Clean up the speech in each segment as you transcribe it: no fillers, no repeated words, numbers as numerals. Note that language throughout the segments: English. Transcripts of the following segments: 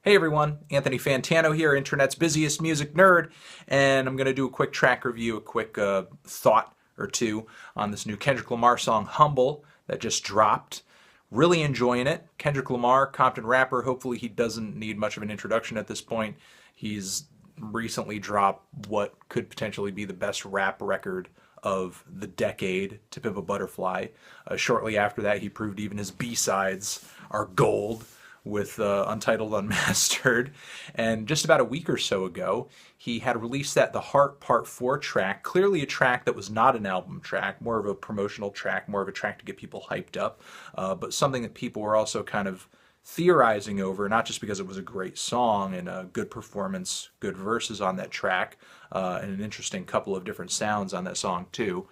Hey everyone, Anthony Fantano here, internet's busiest music nerd, and I'm going to do a quick track review, a quick thought or two on this new Kendrick Lamar song, Humble, that just dropped. Really enjoying it. Kendrick Lamar, Compton rapper, hopefully he doesn't need much of an introduction at this point. He's recently dropped what could potentially be the best rap record of the decade, To Pimp a Butterfly. Shortly after that, he proved even his B-sides are gold with Untitled Unmastered. And just about a week or so ago, he had released that The Heart Part 4 track, clearly a track that was not an album track, more of a promotional track, more of a track to get people hyped up, but something that people were also kind of theorizing over, not just because it was a great song and a good performance, good verses on that track, and an interesting couple of different sounds on that song too.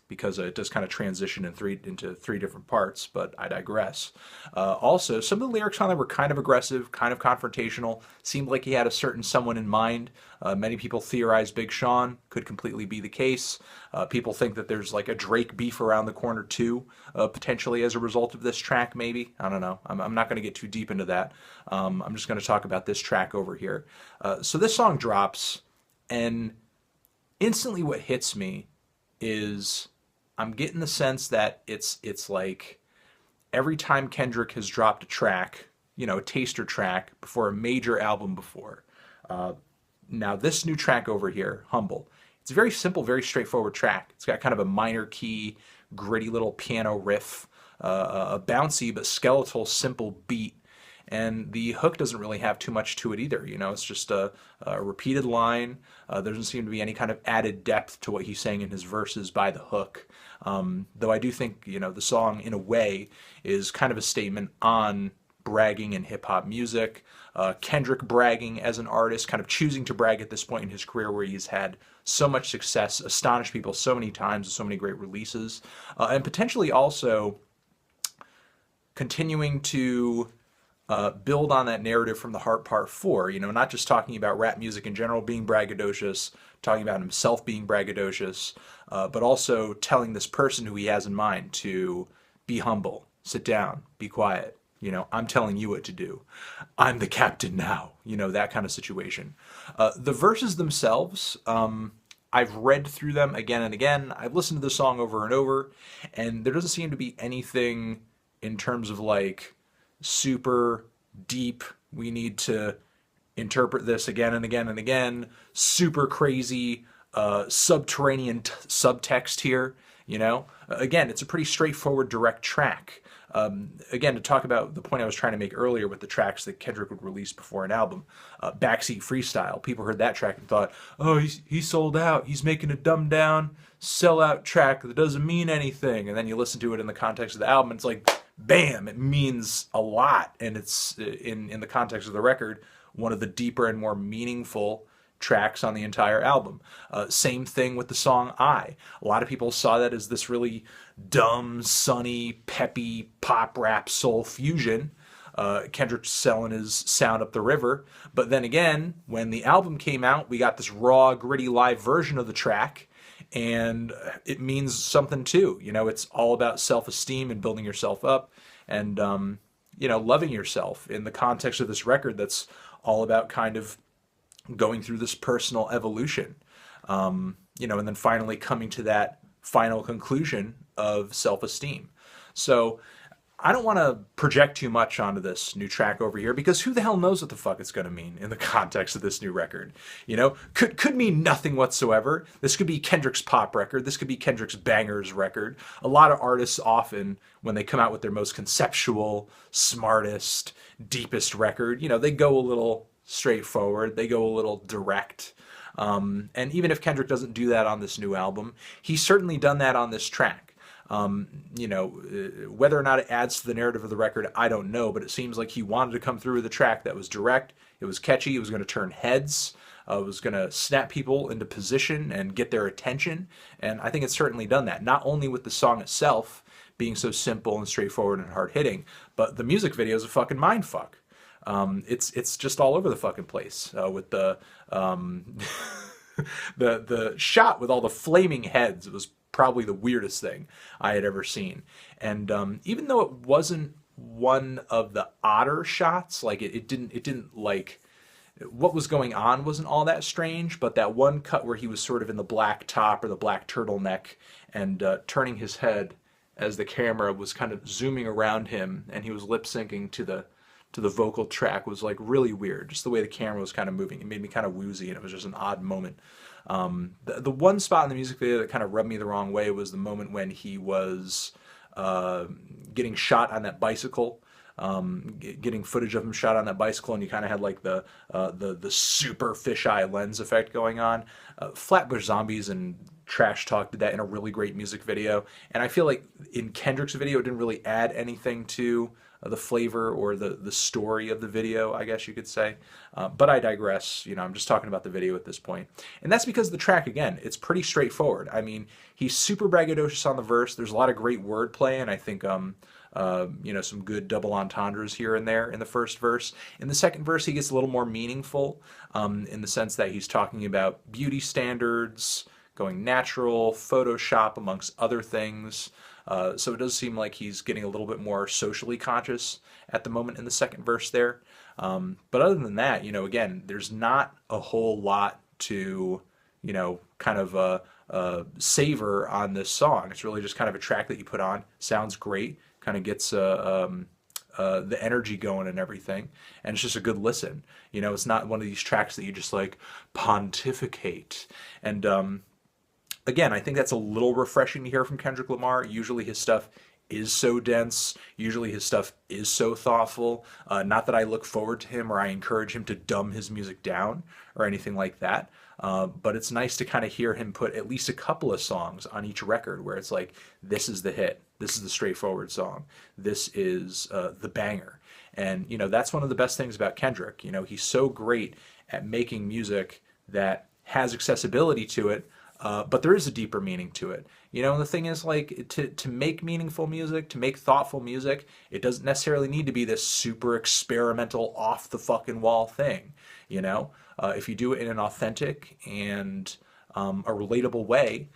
Because it does kind of transition into three different parts, but I digress. Also, some of the lyrics on there were kind of aggressive, kind of confrontational. Seemed like he had a certain someone in mind. Many people theorize Big Sean could completely be the case. People think that there's like a Drake beef around the corner too, potentially as a result of this track, maybe. I don't know. I'm not going to get too deep into that. I'm just going to talk about this track over here. So this song drops, and instantly what hits me is I'm getting the sense that it's like every time Kendrick has dropped a track, a taster track before a major album before. Now this new track over here, Humble, it's a very simple, very straightforward track. It's got kind of a minor key, gritty little piano riff, a bouncy but skeletal, simple beat. And the hook doesn't really have too much to it either. It's just a repeated line. There doesn't seem to be any kind of added depth to what he's saying in his verses by the hook. Though I do think, the song, in a way, is kind of a statement on bragging in hip-hop music. Kendrick bragging as an artist, kind of choosing to brag at this point in his career where he's had so much success, astonished people so many times with so many great releases, and potentially also continuing to build on that narrative from The Heart Part 4, not just talking about rap music in general being braggadocious, talking about himself being braggadocious, but also telling this person who he has in mind to be humble, sit down, be quiet. I'm telling you what to do. I'm the captain now, that kind of situation. The verses themselves, I've read through them again and again. I've listened to the song over and over, and there doesn't seem to be anything in terms of like super deep, we need to interpret this again and again and again, super crazy subterranean subtext here. Again, it's a pretty straightforward, direct track. Again, to talk about the point I was trying to make earlier with the tracks that Kendrick would release before an album, Backseat Freestyle, people heard that track and thought, oh, he sold out, he's making a dumbed down sellout track that doesn't mean anything. And then you listen to it in the context of the album, and it's like, bam, it means a lot, and it's in the context of the record one of the deeper and more meaningful tracks on the entire album. Same thing with the song I. A lot of people saw that as this really dumb, sunny, peppy pop rap soul fusion. Kendrick's selling his sound up the river, but then again, when the album came out, we got this raw, gritty live version of the track, and it means something too. It's all about self-esteem and building yourself up, and loving yourself in the context of this record that's all about kind of going through this personal evolution, and then finally coming to that final conclusion of self-esteem. So I don't want to project too much onto this new track over here, because who the hell knows what the fuck it's going to mean in the context of this new record. Could mean nothing whatsoever. This could be Kendrick's pop record. This could be Kendrick's bangers record. A lot of artists often, when they come out with their most conceptual, smartest, deepest record, they go a little straightforward. They go a little direct. And even if Kendrick doesn't do that on this new album, he's certainly done that on this track. Whether or not it adds to the narrative of the record, I don't know, but it seems like he wanted to come through with a track that was direct, it was catchy, it was going to turn heads, it was going to snap people into position and get their attention, and I think it's certainly done that, not only with the song itself being so simple and straightforward and hard-hitting, but the music video is a fucking mindfuck. It's just all over the fucking place, with the the shot with all the flaming heads. It was probably the weirdest thing I had ever seen. And even though it wasn't one of the odder shots. Like it didn't like what was going on wasn't all that strange, but that one cut where he was sort of in the black top or the black turtleneck and turning his head as the camera was kind of zooming around him and he was lip syncing to the vocal track was like really weird. Just the way the camera was kind of moving, it made me kind of woozy, and it was just an odd moment. The one spot in the music video that kind of rubbed me the wrong way was the moment when he was getting shot on that bicycle, getting footage of him shot on that bicycle, and you kind of had like the super fisheye lens effect going on. Flatbush Zombies and Trash Talk did that in a really great music video, and I feel like in Kendrick's video it didn't really add anything to the flavor or the story of the video, I guess you could say. But I digress. You know, I'm just talking about the video at this point. And that's because the track, again, it's pretty straightforward. I mean, he's super braggadocious on the verse. There's a lot of great wordplay, and I think, you know, some good double entendres here and there in the first verse. In the second verse, he gets a little more meaningful in the sense that he's talking about beauty standards, going natural, Photoshop, amongst other things. So it does seem like he's getting a little bit more socially conscious at the moment in the second verse there. But other than that, you know, again, there's not a whole lot to, you know, kind of savor on this song. It's really just kind of a track that you put on. Sounds great, kind of gets the energy going and everything, and it's just a good listen. You know, it's not one of these tracks that you just like pontificate. And again, I think that's a little refreshing to hear from Kendrick Lamar. Usually his stuff is so dense. Usually his stuff is so thoughtful. Not that I look forward to him or I encourage him to dumb his music down or anything like that. But it's nice to kind of hear him put at least a couple of songs on each record where it's like, this is the hit. This is the straightforward song. This is the banger. And, you know, that's one of the best things about Kendrick. You know, he's so great at making music that has accessibility to it, but there is a deeper meaning to it. You know, and the thing is, like, to make meaningful music, to make thoughtful music, it doesn't necessarily need to be this super experimental, off the fucking wall thing. You know, if you do it in an authentic and a relatable way,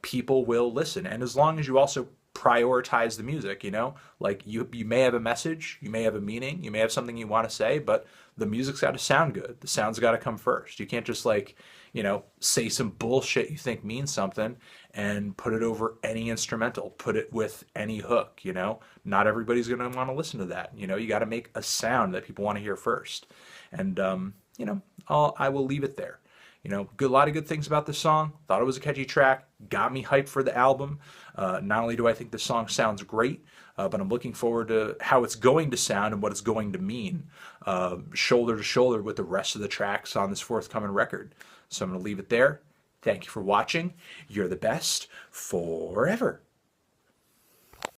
people will listen. And as long as you also prioritize the music, you know, like you may have a message, you may have a meaning, you may have something you want to say, but the music's got to sound good. The sound's got to come first. You can't just like, you know, say some bullshit you think means something and put it over any instrumental, put it with any hook, you know. Not everybody's going to want to listen to that. You know, you got to make a sound that people want to hear first. And, you know, I will leave it there. You know, a lot of good things about this song. Thought it was a catchy track. Got me hyped for the album. Not only do I think the song sounds great, but I'm looking forward to how it's going to sound and what it's going to mean, shoulder to shoulder with the rest of the tracks on this forthcoming record. So I'm going to leave it there. Thank you for watching. You're the best forever.